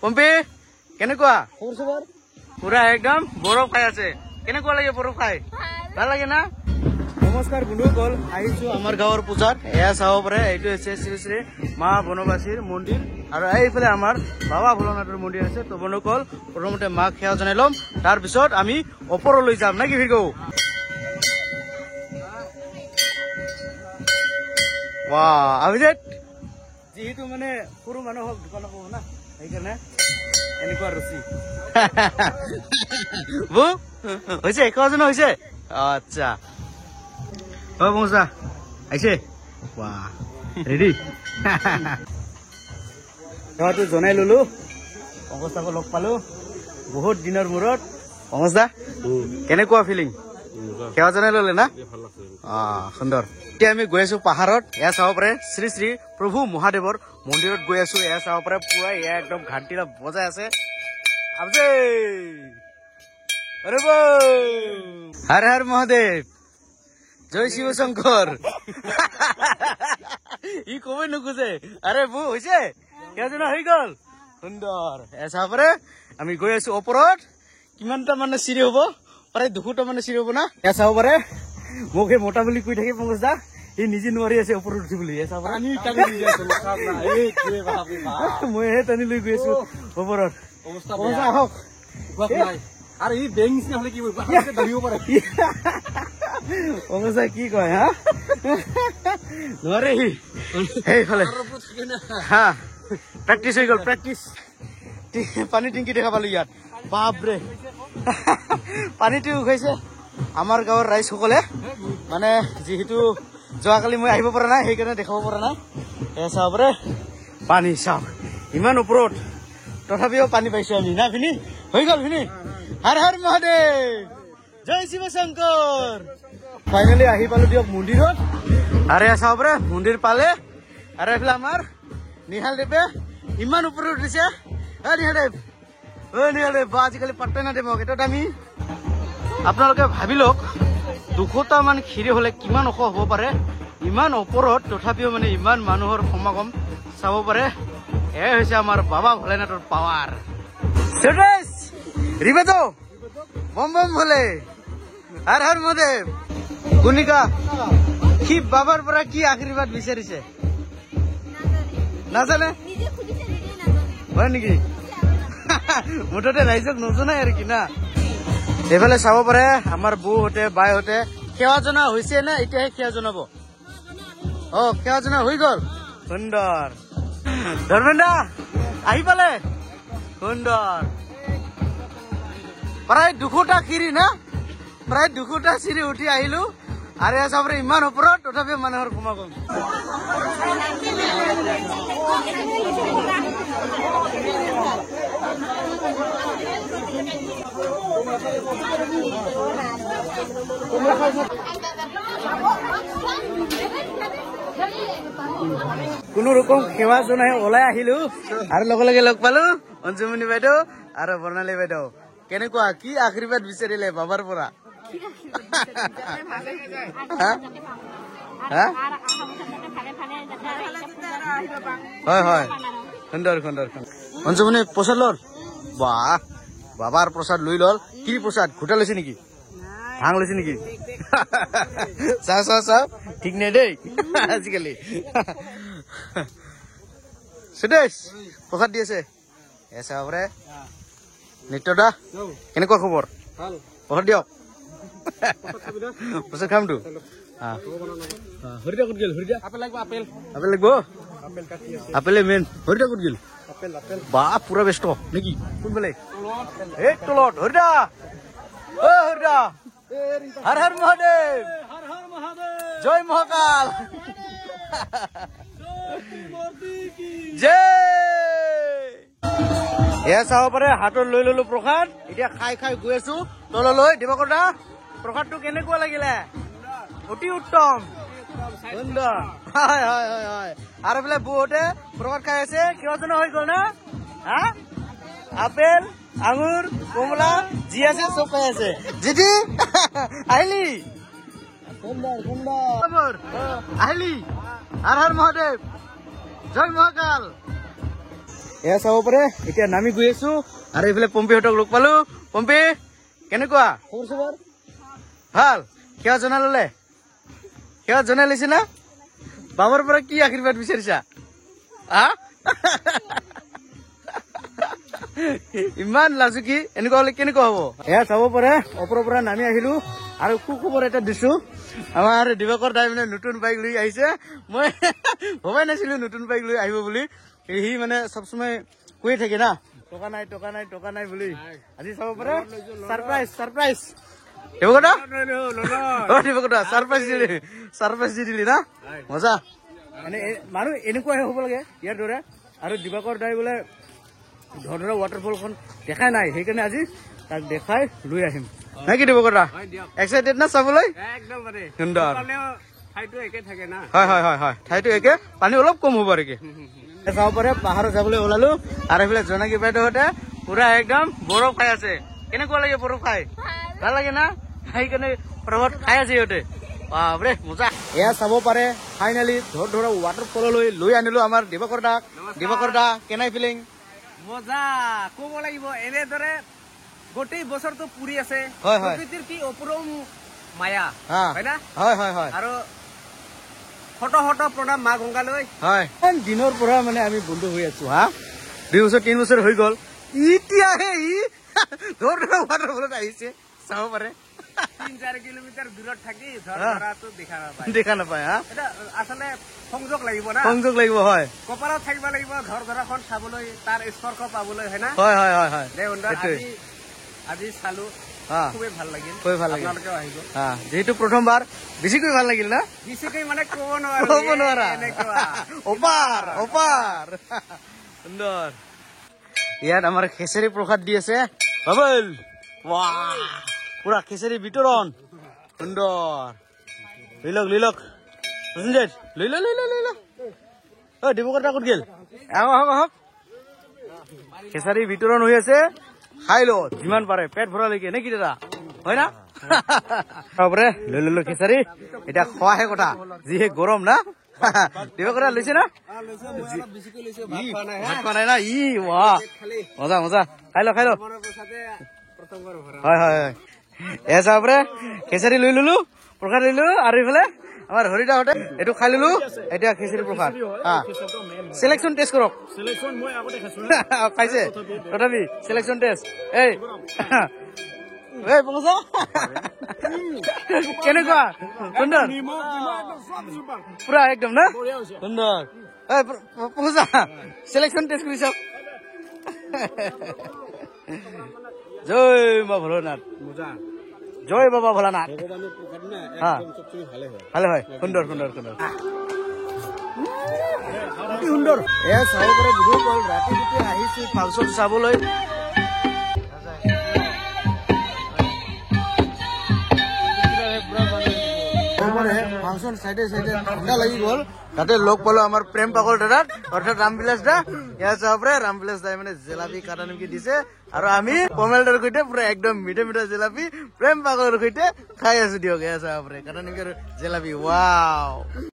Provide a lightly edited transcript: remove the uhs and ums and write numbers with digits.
পম্পি কেনেকুৱা পুৰা একদম বৰফ খাই আছে কেনেকুৱা লাগে বৰফ খাই ভাল লাগে না নমস্কাৰ বন্ধুসকল আহিছো আমাৰ গাঁৱৰ পূজাত এয়া চাব পাৰে এইটো হৈছে শ্ৰী শ্ৰী মা বনবাসীৰ মন্দিৰ আৰু এইফালে আমাৰ বাবা ভোলানাথৰ মন্দিৰ আছে তো বন্ধুসকল প্ৰথমতে মাক সেৱা জনাই ল'ম তাৰপিছত আমি ওপৰলৈ যাম নাকি ভিগৌ অভিজিত যিহেতু মানে সৰু মানুহক দোকান পাব না সেইকাৰণে এনেকুৱা ৰুচি বৌ হৈছে এশজন হৈছে আচ্ছা পৌঁছা আহিছে ৰেডি সেৱাটো জনাই ললো পংকজদাকো লগ পালো বহুত দিনৰ মূৰত পংকজদা কেনেকুৱা ফিলিং সেৱা জনাই ললে না সুন্দৰ এতিয়া আমি গৈ আছো পাহাৰত এয়া চাব পাৰে শ্ৰী শ্ৰী প্ৰভু মহাদেৱৰ মন্দিৰত গৈ আছো এয়া চাব পাৰে পুৰা এয়া একদম ঘাটিলা বজাই আছে হৰ হৰ মহাদেৱ জয় শিৱ শংকৰ ই কবই নোখোজে আৰে বৌ হৈছে কেইজনা হৈ গল সুন্দৰ এয়া চাব পাৰে আমি গৈ আছো ওপৰত কিমানটা মানে চিৰি হব প্ৰায় 200টা মানে চিৰি হব না এয়া চাব পাৰে মোক সেই মোটা বুলি কৈ থাকে পংকজদা ই নিজে নোৱাৰি আছে ওপৰত উঠি বুলি মইহে টানি লৈ গৈ আছো ওপৰত আহক আৰু ই বেং নিচিনা হলে কি ধৰিব পাৰে পংকজদা কি কয় হা নোৱাৰে সি সেইফালে হা প্ৰেক্টিচ হৈ গল প্ৰেক্টিচ পানী টিংকি দেখা পালো ইয়াত বাপৰে পানীটো উঠাইছে আমাৰ গাঁৱৰ ৰাইজসকলে মানে যিহেতু যোৱাকালি মই আহিব পৰা নাই সেইকাৰণে দেখাব পৰা নাই এয়া চাব পাৰে পানী চাওক ইমান ওপৰত তথাপিও পানী পাইছো আমি না ভিনি হৈ গল ভিনি হৰ হৰ মহাদেৱ জয় শিৱ শংকৰ ফাইনেলি আহি পালো দিয়ক মন্দিৰত আৰু এয়া চাব পাৰে মন্দিৰ পালে আৰু এইফালে আমাৰ নিহালদেৱে ইমান ওপৰত উঠিছে নিহালদেৱ বা আজিকালি পাত্তাই নাদে মোক এটাত আমি আপোনালোকে ভাবি লওক 200টা মান খিৰি হলে কিমান ওখ হ'ব পাৰে ইমান ওপৰত তথাপিও মানে ইমান মানুহৰ সমাগম চাব পাৰে এয়াই হৈছে আমাৰ বাবা ভোলেনাথৰ পাৱাৰ ৰিবেতো বম বম ভোলে হৰ হৰ মহাদেৱ গুণিকা কি বাবাৰ পৰা কি আশীৰ্বাদ বিচাৰিছে নাজানে হয় নেকি মুঠতে ৰাইজক নজনাই আৰু কি না এইফালে চাব পাৰে আমাৰ বৌহঁতে বাইহঁতে সেৱা জনা হৈছে নে এতিয়াহে সেৱা জনাব সেৱা জনা হৈ গল সুন্দৰ ধৰ্মেন্দ্ৰ আহি পালে সুন্দৰ প্ৰায় 200টা খিৰি না প্ৰায় 200টা চিৰি উঠি আহিলো আৰু এয়া চাব পাৰে ইমান ওপৰত তথাপিও মানুহৰ সমাগম কোনো ৰকম সেৱা জনাই ওলাই আহিলো আৰু লগে লগে লগ পালো অঞ্জুমণি বাইদেউ আৰু বৰ্ণালী বাইদেউ কেনেকুৱা কি আশীৰ্বাদ বিচাৰিলে বাবাৰ পৰা হয় হয় সুন্দৰ সুন্দৰ অঞ্জুমণি প্ৰসাদ লল বাহ বাবাৰ প্ৰসাদ লৈ লল কি প্ৰসাদ ঘোটা লৈছে নেকি ভাং লৈছে নেকি চাও চাও চাও ঠিক নাই দেই আজিকালি সুদেশ প্ৰসাদ দি আছে এচা পাৰে নিত্যদা কেনেকুৱা খবৰ প্ৰসাদ দিয়ক প্ৰসাদ খামতো হৰিদা ক'ত গেল হৰিদা আপেল লাগিব আপেল আপেল লাগিব আপেলে মেইন হৰিদা ক'ত গেল বা পুৰা ব্যস্ত নেকি কোনফালে এই তলত হৰিদা হৰিদা হৰ হৰ মহাদেৱ জয় মহাকাল এয়া চাব পাৰে হাতত লৈ ললো প্ৰসাদ এতিয়া খাই খাই গৈ আছো তললৈ দিবাকৰ দা প্ৰসাদটো কেনেকুৱা লাগিলে অতি উত্তম সুন্দৰ হয় হয় হয় হয় আৰু বোলে বৌহঁতে প্ৰসাদ খাই আছে কিয় জনা হৈ গল না হা আপেল আঙুৰ কমলা যি আছে চব খাই আছে জিতি আহিলি সুন্দৰ সুন্দৰ আহিলি হৰ হৰ মহাদেৱ জয় মহাকাল এয়া চাব পাৰে এতিয়া নামি গৈ আছো আৰু এইফালে পম্পীহঁতক লগ পালো পম্পী কেনেকুৱা খবৰ খবৰ ভাল সেৱা জনাই ললে সেৱা জনাই লৈছে না বাবাৰ পৰা কি আশীৰ্বাদ বিচাৰিছা ইমান লাজুকী এনেকুৱা হলে কেনেকুৱা হব এয়া চাব পাৰে ওপৰৰ পৰা নামি আহিলো আৰু সুখবৰ এটা দিছো আমাৰ দিবাকৰ দাই মানে নতুন বাইক লৈ আহিছে মই ভবাই নাছিলো নতুন বাইক লৈ আহিব বুলি সি মানে সব সময় কৈ থাকে না টকা নাই টকা নাই টকা নাই বুলি আজি চাব পাৰে সাৰপ্ৰাইজ সাৰপ্ৰাইজ সাৰপ্ৰাইজ দি দিলি না মজা মানে মানুহ এনেকুৱাহে হ'ব লাগে ইয়াৰ দৰে আৰু দিবাকৰ দাই বোলে ধৰা ৱাটাৰফলখন দেখাই নাই সেইকাৰণে আজি তাক দেখাই লৈ আহিম নাই কি দিবাকৰ দা এক্সাইটেড না চাবলৈ সুন্দৰ হয় হয় হয় হয় ঠাইটো একে পানী অলপ কম হ'ব আৰু চাব পাৰে পাহাৰত যাবলৈ ওলালো আৰু এইফালে জোনাকী বাইদেউহঁতে পুৰা একদম বৰফ খাই আছে কেনেকুৱা লাগে বৰফ খাই ভাল লাগে না সেইকাৰণে বৰফত খাই আছে সিহঁতে বাপৰে মজা এয়া চাব পাৰে ফাইনেলি ধৰা ৱাটাৰফললৈ লৈ আনিলো আমাৰ দিবাকৰ দা কেনাই ফিলিং মজা কব লাগিব এনেদৰে গোটেই বছৰটো পুৰি আছে প্ৰকৃতিৰ কি অপৰম মায়া হয় না হয় হয় হয় আৰু শত শত প্ৰণাম মা গংগালৈ হয় দিনৰ পৰা মানে আমি বন্ধু হৈ আছো 2 বছৰ 3 বছৰ হৈ গল এতিয়াহে ই ধৰা ৱাটাৰফলত আহিছে চাব পাৰে 3-4 কিলোমিটাৰ দূৰত থাকি দেখা নাপায় এটা আচলতে সংযোগ লাগিব না সংযোগ লাগিব হয় কপালত থাকিব লাগিব ধৰাখন চাবলৈ তাৰ স্পৰ্শ পাবলৈ হয় না হয় হয় হয় হয় আজি চালো খুবেই ভাল লাগিল আপোনালোকেও আহিব যেহেতু প্ৰথমবাৰ বেছিকৈ ভাল লাগিল না বেছিকৈ মানে ক'ব নোৱাৰা অপাৰ অপাৰ সুন্দৰ ইয়াত আমাৰ খেচেৰি প্ৰসাদ দি আছে বাবুল পুৰা খেচেৰি বিতৰণ সুন্দৰ লৈ লওক লৈ ল দিবকৰ ক'ত গেল আহক খেচাৰি বিতৰণ হৈ আছে খাই লো যিমান পাৰে পেট ভৰালৈকে নে কি দাদা হয় না লৈ ললো খেচাৰি এতিয়া খোৱাহে কথা যিহে গৰম না দিবকৰ লৈছে না ভাত খোৱা নাই না মজা মজা খাই লো হয় হয় হয় এয়া চাব পাৰে খেচাৰি লৈ ললো প্ৰসাদ লৈ ললো আৰু এইফালে আমাৰ হৰিদাহঁতে এইটো খাই ললো এতিয়া খিচিৰি প্ৰসাদ সিলেকশন টেষ্ট কৰক খাইছে তথাপি সিলেকশন টেষ্ট কেনেকুৱা সুন্দৰ পুৰা একদম না সুন্দৰ পূজা সিলেকশন টেষ্ট কৰি চাওক জয় মা ভোলানাথ জয় বাবা ভোলানাথ ভালে হয় সুন্দৰ সুন্দৰ সুন্দৰ সুন্দৰ এয়া চাব পাৰে বুজি পাল ৰাতি যেতিয়া আহিছো ফাংচন চাবলৈ ফাংচন সাইডে সাইডে ঠান্ডা লাগি গল তাতে লগ পালো আমাৰ প্ৰেম পাগল দাদাক অৰ্থাৎ ৰামবিলাস দা এয়া চাব পাৰে ৰামবিলাস দাই মানে জেলাপি কাটা নিমকি দিছে আৰু আমি কমেলদাৰ সৈতে পুৰা একদম মিঠা মিঠা জেলাপি প্ৰেম পাগলৰ সৈতে খাই আছো দিয়ক এয়া চাব পাৰে কাটা নিমকি আৰু জেলাপি ৱাও